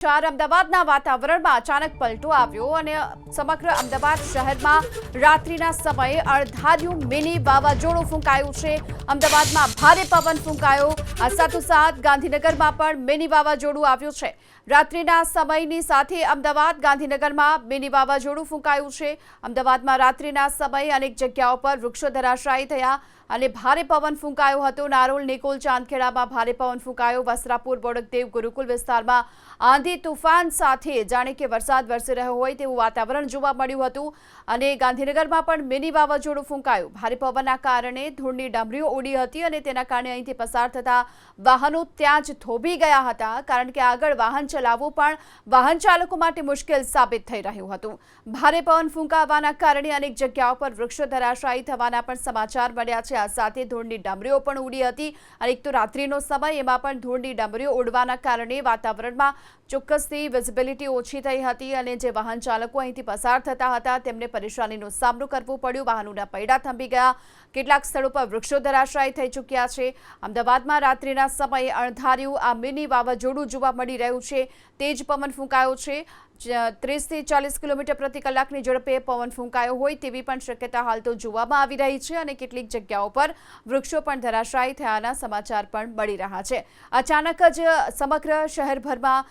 અમદાવાદના વાતાવરણમાં અચાનક પલટો આવ્યો અને સમગ્ર અમદાવાદ શહેરમાં રાત્રિના સમયે અણધાર્યું મિની વાવાઝોડું ફૂંકાયું છે। અમદાવાદમાં ભારે પવન ફૂંકાયો। આ સાથોસાથ ગાંધીનગરમાં પણ મિની વાવાઝોડું આવ્યું છે। રાત્રિના સમયની સાથે અમદાવાદ ગાંધીનગરમાં મિની વાવાઝોડું ફૂંકાયું છે। અમદાવાદમાં રાત્રિના સમયે અનેક જગ્યાઓ પર વૃક્ષો ધરાશાયી થયા અને ભારે પવન ફૂંકાયો હતો। નારોલ, નિકોલ, ચાંદખેડામાં ભારે પવન ફૂંકાયો। વસ્ત્રાપુર, બોડકદેવ, ગુરુકુલ વિસ્તારમાં આંધી તૂફાન સાથે જાણે કે વરસાદ વરસી રહ્યો હોય તેવું વાતાવરણ જોવા મળ્યું હતું અને ગાંધીનગરમાં પણ મિની વાવાઝોડું ફૂંકાયું। ભારે પવનના કારણે ધૂળની ડમરીઓ ઉડી હતી અને તેના કારણે અહીંથી પસાર થતા વાહનો ત્યાં જ થોભી ગયા હતા, કારણ કે આગળ વાહન ચલાવવું પણ વાહન ચાલકો માટે મુશ્કેલ સાબિત થઈ રહ્યું હતું। ભારે પવન ફૂંકાવાના કારણે અનેક જગ્યાઓ પર વૃક્ષો ધરાશાયી થવાના પણ સમાચાર મળ્યા છે। આ સાથે ધૂળની ડમરીઓ પણ ઉડી હતી અને એક તો રાત્રિનો સમય, એમાં પણ ધૂળની ડમરીઓ ઉડવાના કારણે વાતાવરણમાં ચોક્કસથી વિઝિબિલિટી ઓછી થઈ હતી અને જે વાહન ચાલકો અહીંથી પસાર થતા હતા તેમને પરેશાનીનો સામનો કરવો પડ્યો। વાહનોના પૈડા થંભી ગયા, કેટલાક સ્થળો પર વૃક્ષો ધરાશાયી થઈ ચૂક્યા છે। અમદાવાદમાં રાત્રિના સમયે અણધાર્યું આ મિની વાવાઝોડું જોવા મળી રહ્યું છે। તેજ પવન ફૂંકાયો છે। 30 થી 40 કિલોમીટર પ્રતિ કલાકની ઝડપે પવન ફૂંકાયો હોય તેવી પણ શક્યતા હાલ તો જોવામાં આવી રહી છે અને કેટલીક જગ્યાઓ પર વૃક્ષો પણ ધરાશાયી થયાના સમાચાર પણ મળી રહ્યા છે। અચાનક જ સમગ્ર શહેરભરમાં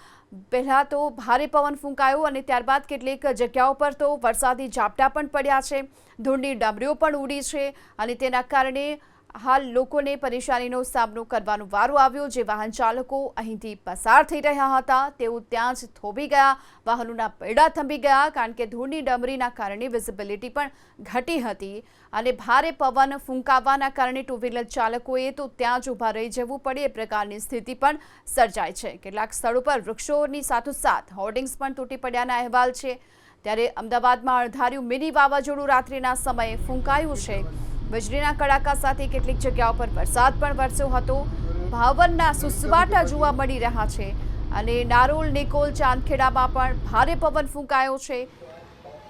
પહેલા તો ભારે પવન ફૂંકાયો અને ત્યારબાદ કેટલીક જગ્યાઓ પર તો વરસાદી ઝાપટા પણ પડ્યા છે। ધૂળની ડમરીઓ પણ ઉડી છે અને તેના કારણે હાલ લોકોને પરેશાનીનો સામનો કરવાનો વારો આવ્યો। જે વાહન ચાલકો અહીંથી પસાર થઈ રહ્યા હતા તેઓ ત્યાં જ થોભી ગયા, વાહનોના પૈડા થંભી ગયા, કારણ કે ધૂળની ડમરીના કારણે વિઝિબિલિટી પણ ઘટી હતી અને ભારે પવન ફૂંકાવાના કારણે ટુ વ્હીલર ચાલકોએ તો ત્યાં જ ઊભા રહી જવું પડે એ પ્રકારની સ્થિતિ પણ સર્જાય છે। કેટલાક સ્થળો પર વૃક્ષોની સાથોસાથ હોર્ડિંગ્સ પણ તૂટી પડ્યાના અહેવાલ છે। ત્યારે અમદાવાદમાં અણધાર્યું મિની વાવાઝોડું રાત્રિના સમયે ફૂંકાયું છે। વીજળીના કડાકા સાથે કેટલીક જગ્યાઓ પર વરસાદ પણ વરસ્યો હતો। ભાવનના સુસવાટા જોવા મળી રહ્યા છે અને નારોલ, નિકોલ, ચાંદખેડામાં પણ ભારે પવન ફૂંકાયો છે।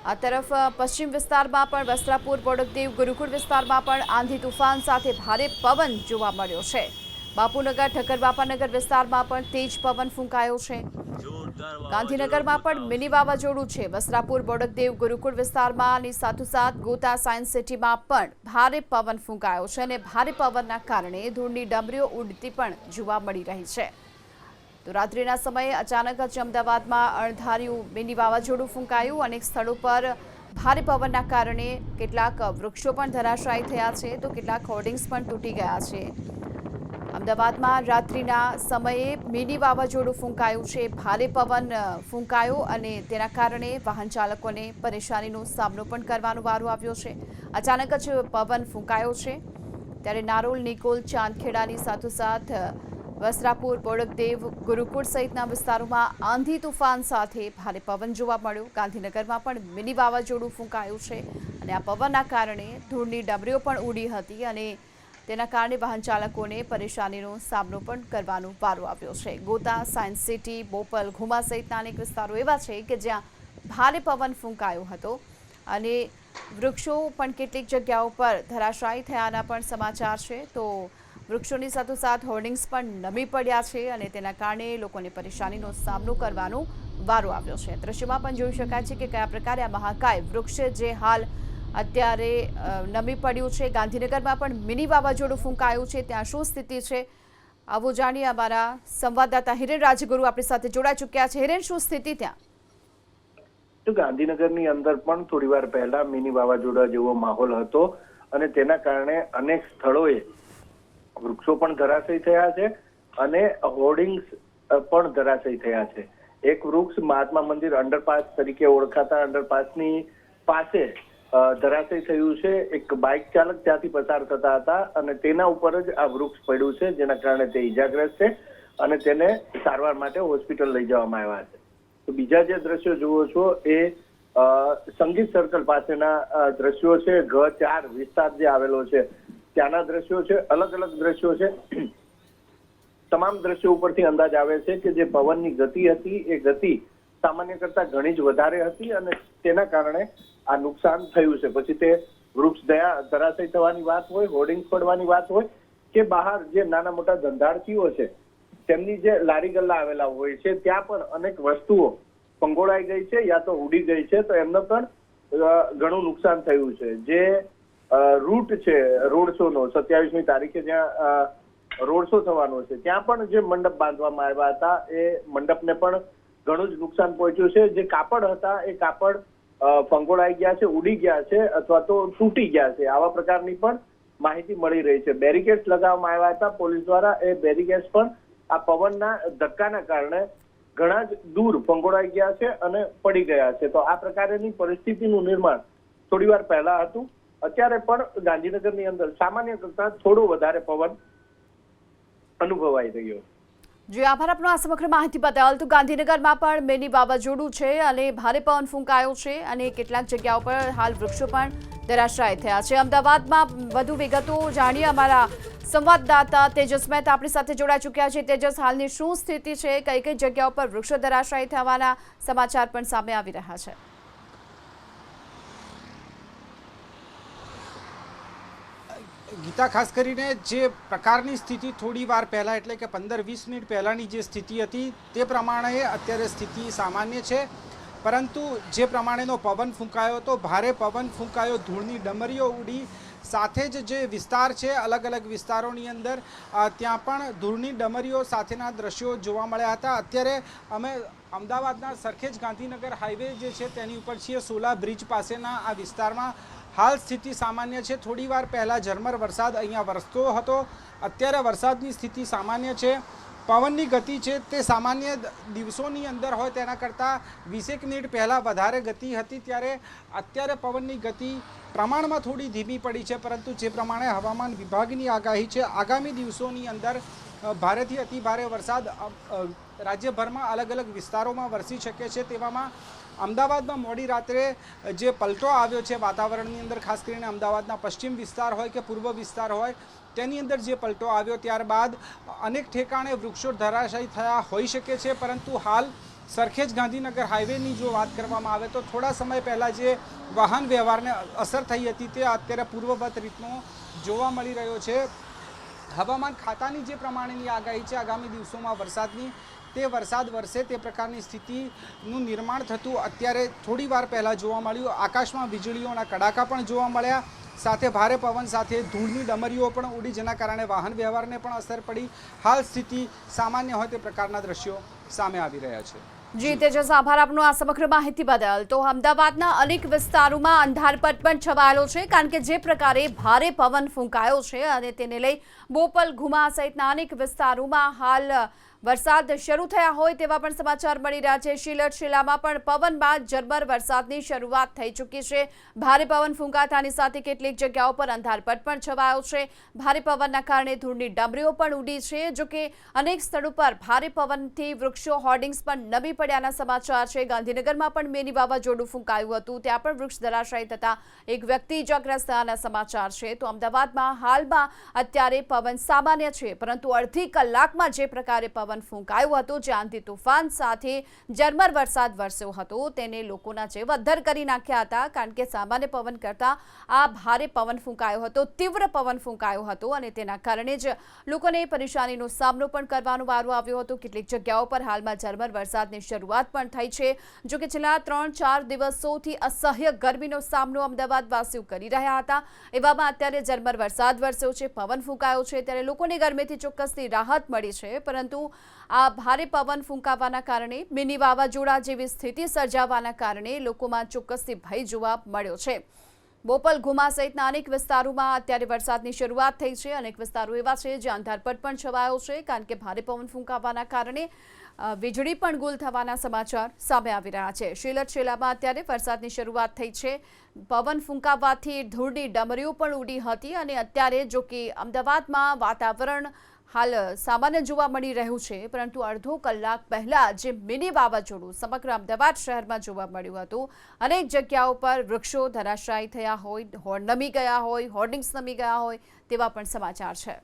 આ તરફ પશ્ચિમ વિસ્તારમાં પણ વસ્ત્રાપુર, બોડકદેવ, ગુરુકુળ વિસ્તારમાં પણ આંધી તૂફાન સાથે ભારે પવન જોવા મળ્યો છે। બાપુનગર, ઠક્કરબાપાનગર વિસ્તારમાં પણ તેજ પવન ફૂંકાયો છે। ગાંધીનગરમાં પણ મિની વાવાઝોડું છે। વસ્ત્રાપુર, બોડકદેવ, ગુરુકુળ વિસ્તારમાં અને સાથોસાથ ગોતા, સાયન્સ સિટીમાં પણ ભારે પવન ફૂંકાયો છે અને ભારે પવનના કારણે ધૂળની ડમરીઓ ઉડતી પણ જોવા મળી રહી છે। તો રાત્રિના સમયે અચાનક જ અમદાવાદમાં અણધાર્યું મિની વાવાઝોડું ફૂંકાયું। અનેક સ્થળો પર ભારે પવનના કારણે કેટલાક વૃક્ષો પણ ધરાશાયી થયા છે તો કેટલાક હોર્ડિંગ્સ પણ તૂટી ગયા છે। અમદાવાદમાં રાત્રિના સમયે મિની વાવાઝોડું ફૂંકાયું છે। ભારે પવન ફૂંકાયો અને તેના કારણે વાહન ચાલકોને પરેશાનીનો સામનો પણ કરવાનો વારો આવ્યો છે। અચાનક જ પવન ફૂંકાયો છે ત્યારે નારોલ, નિકોલ, ચાંદખેડાની સાથોસાથ વસ્ત્રાપુર, બોડકદેવ, ગુરુકુળ સહિતના વિસ્તારોમાં આંધી તૂફાન સાથે ભારે પવન જોવા મળ્યો। ગાંધીનગરમાં પણ મિની વાવાઝોડું ફૂંકાયું છે અને આ પવનના કારણે ધૂળની ડમરીઓ પણ ઉડી હતી અને તેના કારણે વાહન ચાલકોને પરેશાનીનો સામનો પણ કરવાનો વારો આવ્યો છે। ગોતા, સાયન્સ સિટી, બોપલ, ઘુમા સહિતના અનેક વિસ્તારો એવા છે કે જ્યાં ભારે પવન ફૂંકાયો હતો અને વૃક્ષો પણ કેટલીક જગ્યાઓ પર ધરાશાયી થયાના પણ સમાચાર છે। તો વૃક્ષોની સાથોસાથ હોર્ડિંગ્સ પણ નમી પડ્યા છે અને તેના કારણે લોકોને પરેશાનીનો સામનો કરવાનો વારો આવ્યો છે। દ્રશ્યમાં પણ જોઈ શકાય છે કે કયા પ્રકારે આ મહાકાય વૃક્ષ જે હાલ અત્યારે નમી પડ્યું છે। ગાંધીનગરમાં પણ મિની વાવાઝોડું ફૂંકાયું છે, ત્યાં શું સ્થિતિ છે આવો જાણીએ। અમારા સંવાદદાતા હિરેન રાજગુરુ આપણી સાથે જોડાઈ ચૂક્યા છે। હિરેન, શું સ્થિતિ ત્યાં? તો ગાંધીનગરની અંદર પણ થોડી વાર પહેલા મિની વાવાઝોડા જેવો માહોલ હતો અને તેના કારણે અનેક સ્થળોએ વૃક્ષો પણ ધરાશાયી થયા છે અને હોર્ડિંગ્સ પણ ધરાશાયી થયા છે। એક વૃક્ષ મહાત્મા મંદિર અંડરપાસ તરીકે ઓળખાતા અંડરપાસની પાસે ધરાશાયી થયું છે। એક બાઇક ચાલક ત્યાંથી પસાર થતા હતા અને તેના ઉપર જ આ વૃક્ષ પડ્યું છે, જેના કારણે તે ઈજાગ્રસ્ત છે અને તેને સારવાર માટે હોસ્પિટલ લઈ જવામાં આવ્યા છે। તો બીજા જે દ્રશ્યો જુઓ છો એ સંગીત સર્કલ પાસેના દ્રશ્યો છે। G4 વિસ્તાર જે આવેલો છે ત્યાંના દ્રશ્યો છે। અલગ અલગ દ્રશ્યો છે। તમામ દ્રશ્યો ઉપરથી અંદાજ આવે છે કે જે પવનની ગતિ હતી એ ગતિ સામાન્ય કરતા ઘણી જ વધારે હતી અને તેના કારણે આ નુકસાન થયું છે। પછી તે વૃક્ષ ધરાશાયી થવાની વાત હોય, હોર્ડિંગ્સ પડવાની વાત હોય કે બહાર જે નાના મોટા ધંધાર્થીઓ છે તેમની જે લારી ગલ્લા આવેલા હોય છે ત્યાં પણ અનેક વસ્તુઓ ફંગોળાઈ ગઈ છે યા તો ઉડી ગઈ છે, તો એમને પણ ઘણું નુકસાન થયું છે. જે રૂટ છે રોડ શો નો 27મી તારીખે જ્યાં રોડ શો થવાનો છે ત્યાં પણ જે મંડપ બાંધવામાં આવ્યા હતા એ મંડપને પણ ઘણું જ નુકસાન પહોંચ્યું છે. જે કાપડ હતા એ કાપડ ફંગોળાઈ ગયા છે, ઉડી ગયા છે અથવા તો તૂટી ગયા છે, આવા પ્રકારની પણ માહિતી મળી રહી છે. બેરિકેડ્સ લગાવવામાં આવ્યા હતા પોલીસ દ્વારા, એ બેરિકેડ્સ પણ આ પવનના ધક્કાના કારણે ઘણા જ દૂર ફંગોળાઈ ગયા છે અને પડી ગયા છે. તો આ પ્રકારની પરિસ્થિતિનું નિર્માણ થોડી વાર પહેલા હતું. અત્યારે પણ ગાંધીનગરની અંદર સામાન્ય કરતા થોડો વધારે પવન અનુભવાઈ રહ્યો. જી આભાર આપનો આ સમગ્ર માહિતી બદલ. તો ગાંધીનગરમાં પણ મિની વાવાઝોડું છે અને ભારે પવન ફૂંકાયો છે અને કેટલાક જગ્યાઓ પર હાલ વૃક્ષો પણ ધરાશાયી થયા છે. અમદાવાદમાં વધુ વિગતો જાણીએ. અમારા સંવાદદાતા તેજસ મહેતા આપણી સાથે જોડાઈ ચૂક્યા છે. તેજસ, હાલની શું સ્થિતિ છે? કઈ કઈ જગ્યાઓ પર વૃક્ષો ધરાશાયી થવાના સમાચાર પણ સામે આવી રહ્યા છે? ગીતા, ખાસ કરીને જે પ્રકારની સ્થિતિ થોડી વાર પહેલાં એટલે કે 15-20 મિનિટ પહેલાંની જે સ્થિતિ હતી તે પ્રમાણે અત્યારે સ્થિતિ સામાન્ય છે, પરંતુ જે પ્રમાણેનો પવન ફૂંકાયો હતો, ભારે પવન ફૂંકાયો, ધૂળની ડમરીઓ ઉડી, સાથે જ જે વિસ્તાર છે અલગ અલગ વિસ્તારોની અંદર ત્યાં પણ ધૂળની ડમરીઓ સાથેના દ્રશ્યો જોવા મળ્યા હતા. અત્યારે અમે અમદાવાદના સરખેજ ગાંધીનગર હાઈવે જે છે તેની ઉપર છીએ, સોલા બ્રિજ પાસેના આ વિસ્તારમાં. હાલ સ્થિતિ સામાન્ય છે. થોડી વાર પહેલાં ઝરમર વરસાદ અહીંયા વરસતો હતો, અત્યારે વરસાદની સ્થિતિ સામાન્ય છે. પવનની ગતિ છે તે સામાન્ય દિવસોની અંદર હોય તેના કરતાં 20 મિનિટ પહેલાં વધારે ગતિ હતી, ત્યારે અત્યારે પવનની ગતિ પ્રમાણમાં થોડી ધીમી પડી છે. પરંતુ જે પ્રમાણે હવામાન વિભાગની આગાહી છે, આગામી દિવસોની અંદર ભારેથી અતિ ભારે વરસાદ રાજ્યભરમાં અલગ અલગ વિસ્તારોમાં વરસી શકે છે. તેવામાં અમદાવાદમાં મોડી રાત્રે જે પલટો આવ્યો છે વાતાવરણની અંદર, ખાસ કરીને અમદાવાદના પશ્ચિમ વિસ્તાર હોય કે પૂર્વ વિસ્તાર હોય તેની અંદર જે પલટો આવ્યો, ત્યારબાદ અનેક ઠેકાણે વૃક્ષો ધરાશાયી થયા હોઈ શકે છે. પરંતુ હાલ સરખેજ ગાંધીનગર હાઈવેની જો વાત કરવામાં આવે તો થોડા સમય પહેલાં જે વાહન વ્યવહારને અસર થઈ હતી તે અત્યારે પૂર્વવત રીતનો જોવા મળી રહ્યો છે. હવામાન ખાતાની જે પ્રમાણેની આગાહી છે આગામી દિવસોમાં વરસાદની, તે વરસાદ વરસે તે પ્રકારની સ્થિતિનું નિર્માણ થતું અત્યારે થોડી વાર પહેલાં જોવા મળ્યું. આકાશમાં વીજળીઓના કડાકા પણ જોવા મળ્યા, સાથે ભારે પવન સાથે ધૂળની ડમરીઓ પણ ઉડી, જેના કારણે વાહન વ્યવહારને પણ અસર પડી. હાલ સ્થિતિ સામાન્ય હોય તે પ્રકારના દ્રશ્યો સામે આવી રહ્યા છે. જી તેજસ, આભાર આપનો આ સમગ્ર માહિતી બદલ. તો અમદાવાદના અનેક વિસ્તારોમાં અંધારપટ પણ છવાયેલો છે, કારણ કે જે પ્રકારે ભારે પવન ફૂંકાયો છે અને તેને લઈ બોપલ, ઘુમા સહિતના અનેક વિસ્તારોમાં હાલ વરસાદ શરૂ થયા હોય તેવા પણ સમાચાર મળી રહ્યા છે. શિલટ શિલામાં પણ પવન બાદ ઝરમર વરસાદની શરૂઆત થઈ ચૂકી છે. ભારે પવન ફૂંકાતાની સાથે કેટલીક જગ્યાઓ પર અંધારપટ પણ છવાયો છે. ભારે પવનના કારણે ધૂળની ડમરીઓ પણ ઉડી છે. જોકે અનેક સ્થળો પર ભારે પવનથી વૃક્ષો, હોર્ડિંગ્સ પણ નમી પડ્યાના સમાચાર છે. ગાંધીનગરમાં પણ મિની વાવાઝોડું ફૂંકાયું હતું, ત્યાં પણ વૃક્ષ ધરાશાયી થતા એક વ્યક્તિ ઇજાગ્રસ્ત થયાના સમાચાર છે. તો અમદાવાદમાં હાલમાં અત્યારે પવન સામાન્ય છે, પરંતુ અડધી કલાકમાં જે પ્રકારે પવન ફૂંકાયું હતું, જે આંધી તોફાન સાથે ઝરમર વરસાદ વરસ્યો હતો, તેને લોકોના જીવ અદ્ધર કરી નાખ્યા હતા. કારણ કે સામાન્ય પવન કરતા આ ભારે પવન ફૂંકાયો હતો, તીવ્ર પવન ફૂંકાયો હતો અને તેના કારણે જ લોકોને પરેશાનીનો સામનો પણ કરવાનો વારો આવ્યો હતો. કેટલીક જગ્યાઓ પર હાલમાં ઝરમર વરસાદની શરૂઆત પણ થઈ છે. જો કે છેલ્લા 3-4 દિવસોથી અસહ્ય ગરમીનો સામનો અમદાવાદવાસીઓ કરી રહ્યા હતા. એવામાં અત્યારે ઝરમર વરસાદ વરસ્યો છે, પવન ફૂંકાયો છે, ત્યારે લોકોને ગરમીથી ચોક્કસથી રાહત મળી છે. પરંતુ આ ભારે પવન ફૂંકાવાના કારણે મિની વાવાઝોડા જેવી સ્થિતિ સર્જાવાના કારણે લોકોમાં ચોક્કસથી ભય જોવા મળ્યો છે. બોપલ, ઘુમા સહિતના અનેક વિસ્તારોમાં અત્યારે વરસાદની શરૂઆત થઈ છે. અનેક વિસ્તારો એવા છે જ્યાં અંધારપટ પણ છવાયો છે, કારણ કે ભારે પવન ફૂંકાવાના કારણે વીજળી પણ ગુલ થવાના સમાચાર સામે આવી રહ્યા છે. શિલટ શિલામાં અત્યારે વરસાદની શરૂઆત થઈ છે. પવન ફૂંકાવાથી ધૂળની ડમરીઓ પણ ઉડી હતી અને અત્યારે જો કે અમદાવાદમાં વાતાવરણ હાલ સામાન્ય જોવા મળી રહ્યું છે, પરંતુ અડધો કલાક પહેલા જે મિની વાવાઝોડું સમગ્ર અમદાવાદ શહેરમાં જોવા મળ્યું હતું, અનેક જગ્યાઓ પર વૃક્ષો ધરાશાયી થયા હોય, નમી ગયા હોય, હોર્ડિંગ્સ નમી ગયા હોય તેવા પણ સમાચાર છે.